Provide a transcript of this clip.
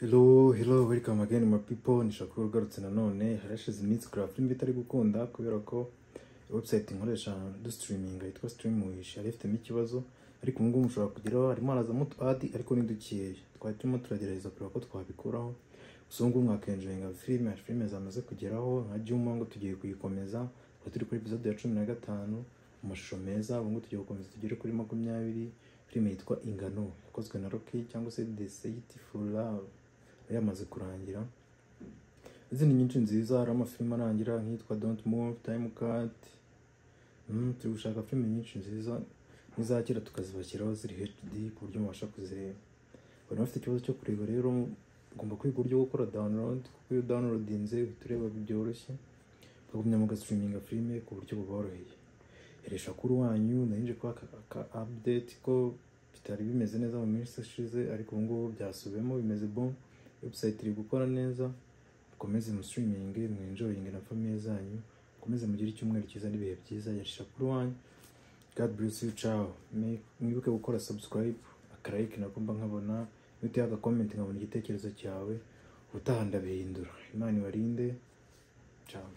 Hello, welcome again my people. Nishakuru garutse nanone harashize iminsi kuri film bitari gukunda kubera ko website nkoresha do streaming yitwa Streamwish yari ifite ikibazo ariko ngo mushobora kugeraho harimo arazamo ad ariko nindukiye twari turimo turagerageza kureba ko twabikuraho usongo mwakenjenga film zamaze kugeraho nka Juma ngo tugiye kuyikomeza turi kuri episode ya 15 amashusho meza ngo tugiye gukomeza tugere kuri 20 film yitwa Ingano yakozwe na Rocky cyangwa se Deceitful Love yamaze kurangira. Izindi nyinshi nziza hari amafilm arangira nkitwa Don't Move, Time Cut. Turi gushaka film nyinshi nziza nizakira tukazibashyiraho ziri HD ku buryo mubasha kuzireba. Bari bafite ikibazo cyo kureba rero ugomba kwiga uburyo gukora download kuko iyo downloadinze utureba byoroshye bagumya mu streaming film ku buryo buboroheye. Eresha kuri wanyu narinje kwa update ko bitari bimeze neza mu minsi ishize ariko ubu ngubu byasubemo bimeze bon. Website iri gukora neza mukomeze mu streaming mwenjoying na family zanyu mukomeze mugire icyumweru cyiza n'ibihe byiza yarisha kuri wanyu. God bless you, ciao. Mwibuke gukora subscribe like nakumba nkabona nute aga comment nkabona igitekerezo cyawe utaha ndabihindura. Imana ibarinde, ciao.